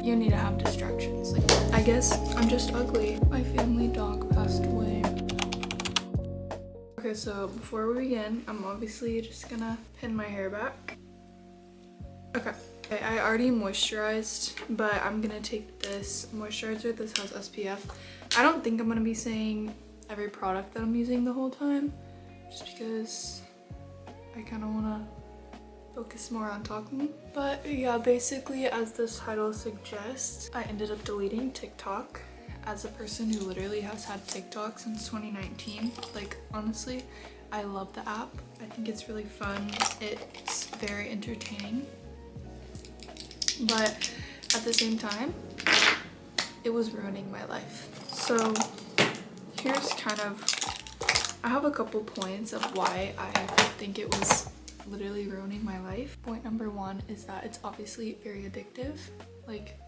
you need to have distractions. Like, I guess I'm just ugly. My family dog passed away. Okay, so before we begin, I'm obviously just gonna pin my hair back. Okay, I already moisturized, but I'm gonna take this moisturizer. This has SPF. I don't think I'm gonna be saying every product that I'm using the whole time, just because I kind of want to focus more on talking. But yeah, basically, as this title suggests, I ended up deleting TikTok. As a person who literally has had TikTok since 2019, like, honestly, I love the app. I think it's really fun. It's very entertaining. But at the same time, it was ruining my life. So here's kind of, I have a couple points of why I think it was literally ruining my life. Point number one is that it's obviously very addictive. Like,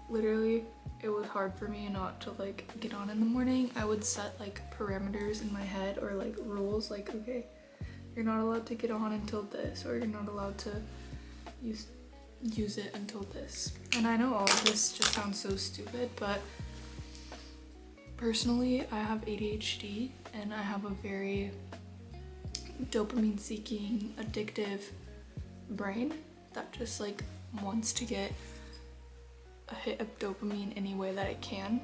literally, it was hard for me not to like get on in the morning. I would set like parameters in my head, or like rules, like, okay, you're not allowed to get on until this, or you're not allowed to use it until this. And I know all of this just sounds so stupid, but personally, I have ADHD and I have a very dopamine seeking, addictive brain that just like wants to get a hit of dopamine any way that it can.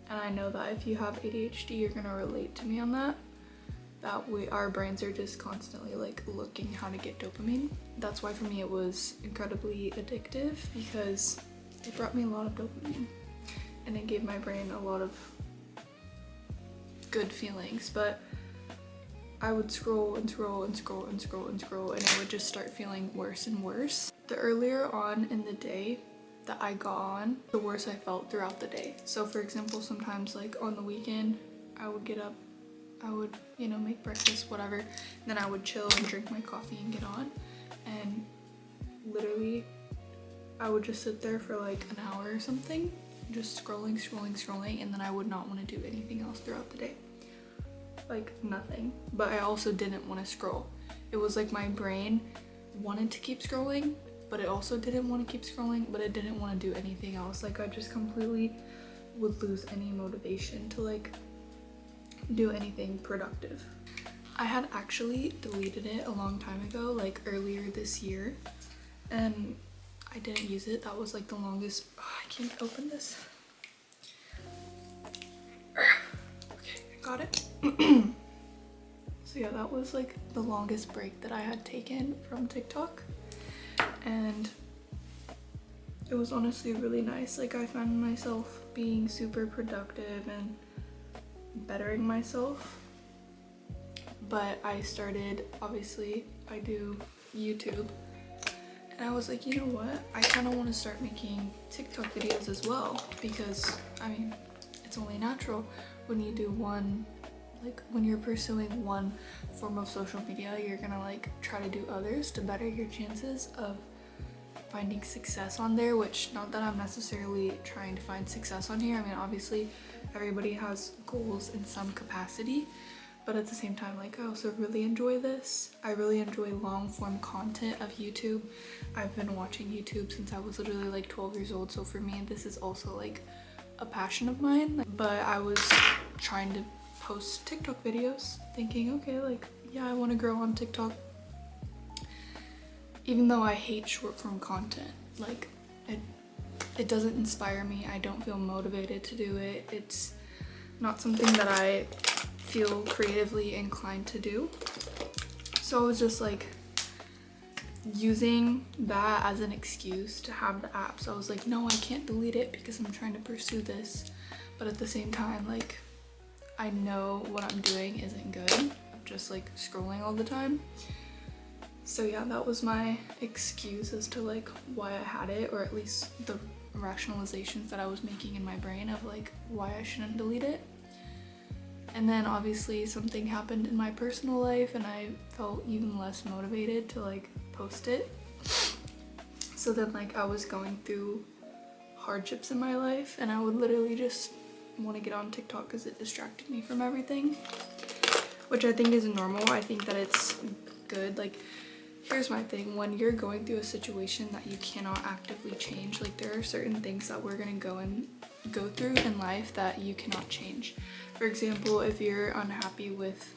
And I know that if you have ADHD, you're gonna relate to me on that. Our brains are just constantly like looking how to get dopamine. That's why for me it was incredibly addictive, because it brought me a lot of dopamine and it gave my brain a lot of good feelings. But I would scroll and scroll and scroll and scroll and scroll, and it would just start feeling worse and worse. The earlier on in the day that I got on, the worse I felt throughout the day. So for example, sometimes like on the weekend, I would get up, I would, you know, make breakfast, whatever. Then I would chill and drink my coffee and get on. And literally, I would just sit there for like an hour or something, just scrolling, and then I would not want to do anything else throughout the day. Like, nothing. But I also didn't want to scroll. It was like my brain wanted to keep scrolling, but it also didn't want to keep scrolling, but it didn't want to do anything else. Like, I just completely would lose any motivation to like do anything productive. I had actually deleted it a long time ago, like earlier this year, and I didn't use it. That was like the longest. Oh, I can't open this. Okay, I got it. So yeah, that was like the longest break that I had taken from TikTok, and it was honestly really nice. Like, I found myself being super productive and bettering myself. But I started, obviously I do YouTube, and I was like, you know what, I kind of want to start making TikTok videos as well, because I mean, it's only natural when you do one, like when you're pursuing one form of social media, you're gonna like try to do others to better your chances of finding success on there. Which, not that I'm necessarily trying to find success on here. I mean, obviously everybody has goals in some capacity, but at the same time, like, I also really enjoy this. I really enjoy long form content of YouTube. I've been watching YouTube since I was literally like 12 years old, so for me this is also like a passion of mine. But I was trying to post TikTok videos thinking, okay, like, yeah, I want to grow on TikTok, even though I hate short form content. Like, it doesn't inspire me. I don't feel motivated to do it. It's not something that I feel creatively inclined to do. So I was just like using that as an excuse to have the app. So I was like, no, I can't delete it because I'm trying to pursue this. But at the same time, like, I know what I'm doing isn't good. I'm just like scrolling all the time. So yeah, that was my excuse as to like why I had it, or at least the rationalizations that I was making in my brain of like why I shouldn't delete it. And then obviously something happened in my personal life and I felt even less motivated to like post it. So then like I was going through hardships in my life and I would literally just want to get on TikTok because it distracted me from everything, which I think is normal. I think that it's good. Like, here's my thing. When you're going through a situation that you cannot actively change, like there are certain things that we're gonna go through in life that you cannot change. For example, if you're unhappy with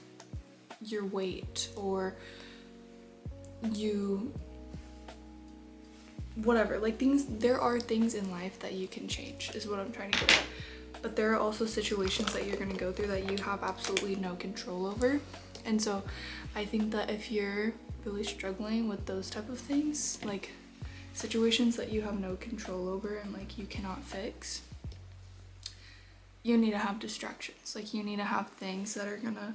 your weight, or whatever, like there are things in life that you can change, is what I'm trying to get at. But there are also situations that you're gonna go through that you have absolutely no control over. And so I think that if you're really struggling with those type of things, like situations that you have no control over and like you cannot fix, you need to have distractions. Like you need to have things that are gonna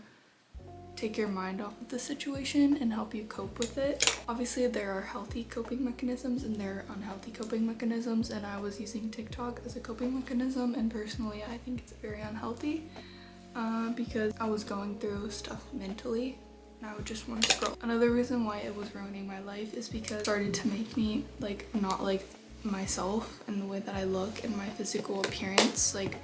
take your mind off of the situation and help you cope with it. Obviously there are healthy coping mechanisms and there are unhealthy coping mechanisms, and I was using TikTok as a coping mechanism, and personally I think it's very unhealthy because I was going through stuff mentally and I would just want to scroll. Another reason why it was ruining my life is because it started to make me like not like myself and the way that I look and my physical appearance. Like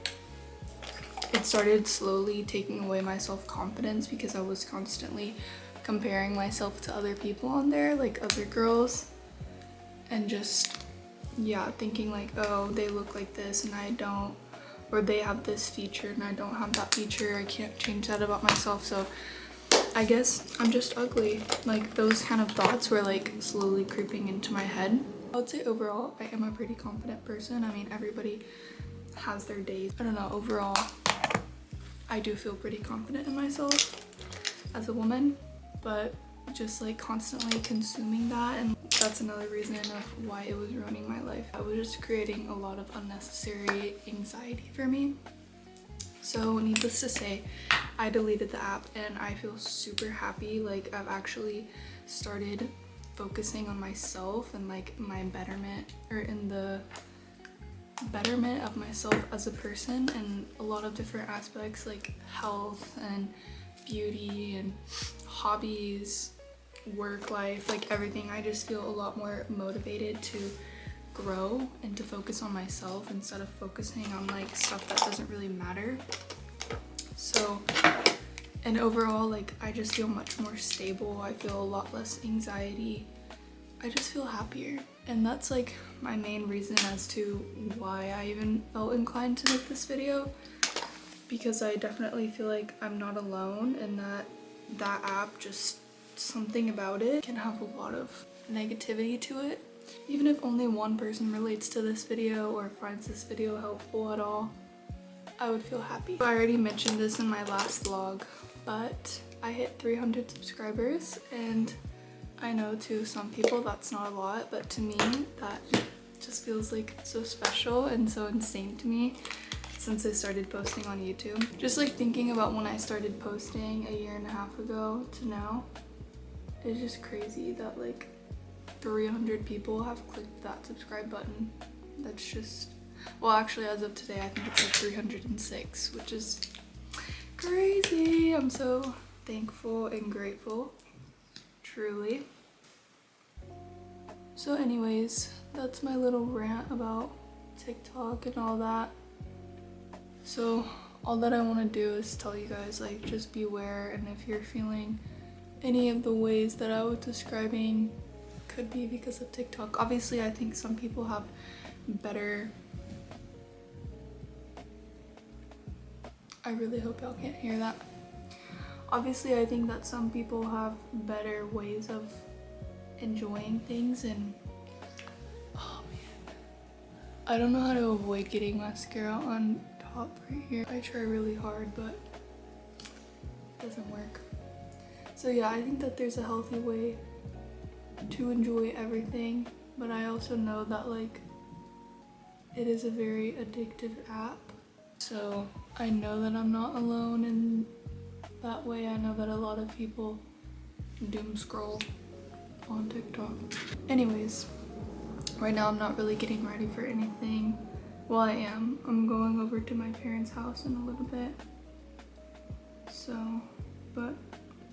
it started slowly taking away my self-confidence because I was constantly comparing myself to other people on there, like other girls, and just, yeah, thinking like, oh, they look like this and I don't, or they have this feature and I don't have that feature, I can't change that about myself, so I guess I'm just ugly. Like those kind of thoughts were like slowly creeping into my head. I would say overall I am a pretty confident person. I mean, everybody has their days. I don't know, overall I do feel pretty confident in myself as a woman, but just like constantly consuming that, and that's another reason of why it was ruining my life. I was just creating a lot of unnecessary anxiety for me. So needless to say, I deleted the app and I feel super happy. Like I've actually started focusing on myself and like my betterment, or in the betterment of myself as a person, and a lot of different aspects like health and beauty and hobbies, work life, like everything. I just feel a lot more motivated to grow and to focus on myself instead of focusing on like stuff that doesn't really matter. So, and overall, like I just feel much more stable. I feel a lot less anxiety. I just feel happier, and that's like my main reason as to why I even felt inclined to make this video, because I definitely feel like I'm not alone, and that app, just something about it can have a lot of negativity to it. Even if only one person relates to this video or finds this video helpful at all, I would feel happy. I already mentioned this in my last vlog, but I hit 300 subscribers, and I know to some people that's not a lot, but to me that just feels like so special and so insane to me since I started posting on YouTube. Just like thinking about when I started posting a year and a half ago to now, it's just crazy that like 300 people have clicked that subscribe button. That's just, well, actually as of today I think it's like 306, which is crazy. I'm so thankful and grateful, truly. So anyways, that's my little rant about TikTok and all that. So all that I want to do is tell you guys, like, just beware, and if you're feeling any of the ways that I was describing, could be because of TikTok. Obviously I think some people have better, I really hope y'all can't hear that. Obviously I think that some people have better ways of enjoying things, and oh man, I don't know how to avoid getting mascara on top right here. I try really hard, but it doesn't work. So yeah, I think that there's a healthy way to enjoy everything, but I also know that like it is a very addictive app. So I know that I'm not alone in that way. I know that a lot of people doom scroll on TikTok. Anyways, right now I'm not really getting ready for anything. Well, I am. I'm going over to my parents' house in a little bit. So, but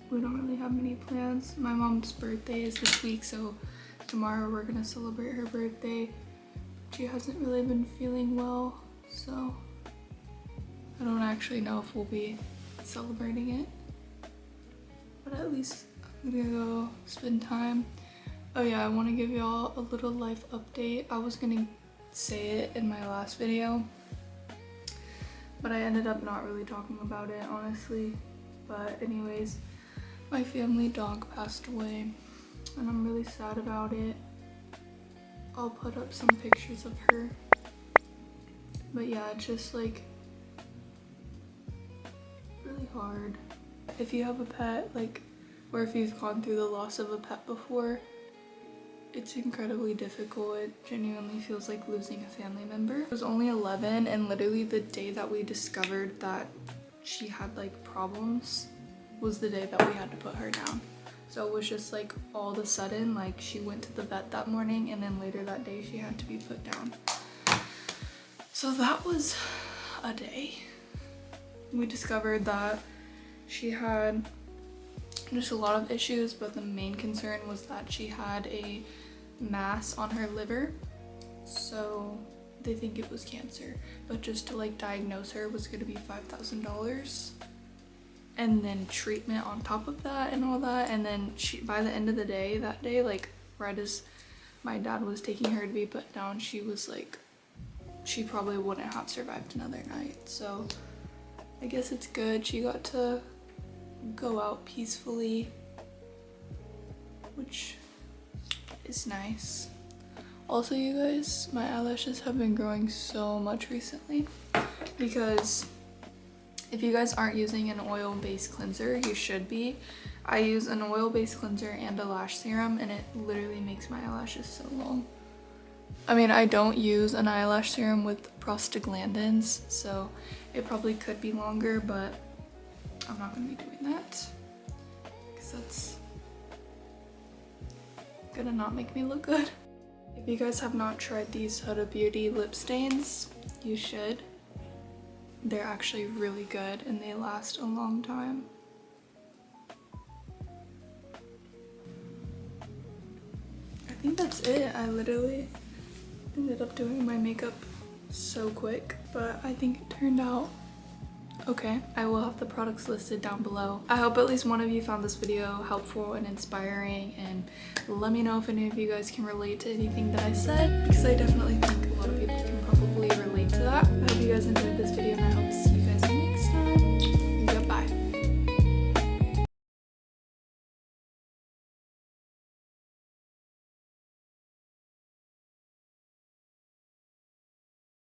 we don't really have many plans. My mom's birthday is this week, so tomorrow we're gonna celebrate her birthday. She hasn't really been feeling well, so I don't actually know if we'll be celebrating it. But at least I'm gonna go spend time Oh yeah, I want to give y'all a little life update. I was gonna say it in my last video, but I ended up not really talking about it, honestly. But anyways, my family dog passed away, and I'm really sad about it. I'll put up some pictures of her. But yeah, it's just like really hard. If you have a pet, like, or if you've gone through the loss of a pet before, it's incredibly difficult. It genuinely feels like losing a family member. I was only 11, and literally the day that we discovered that she had like problems was the day that we had to put her down. So it was just like all of a sudden, like she went to the vet that morning, and then later that day she had to be put down. So that was a day. We discovered that she had just a lot of issues, but the main concern was that she had a mass on her liver, so they think it was cancer, but just to like diagnose her was going to be $5,000, and then treatment on top of that and all that. And then she, by the end of the day, that day, like right as my dad was taking her to be put down, she was like, she probably wouldn't have survived another night. So I guess it's good she got to go out peacefully, which is nice. Also, you guys, my eyelashes have been growing so much recently, because if you guys aren't using an oil-based cleanser, you should be. I use an oil-based cleanser and a lash serum, and it literally makes my eyelashes so long. I mean, I don't use an eyelash serum with prostaglandins, so it probably could be longer, but I'm not gonna be doing that because that's gonna not make me look good. If you guys have not tried these Huda Beauty lip stains, you should. They're actually really good and they last a long time. I think that's it. I literally ended up doing my makeup so quick, but I think it turned out okay. I will have the products listed down below. I hope at least one of you found this video helpful and inspiring, and let me know if any of you guys can relate to anything that I said, because I definitely think a lot of people can probably relate to that. I hope you guys enjoyed this video, and I hope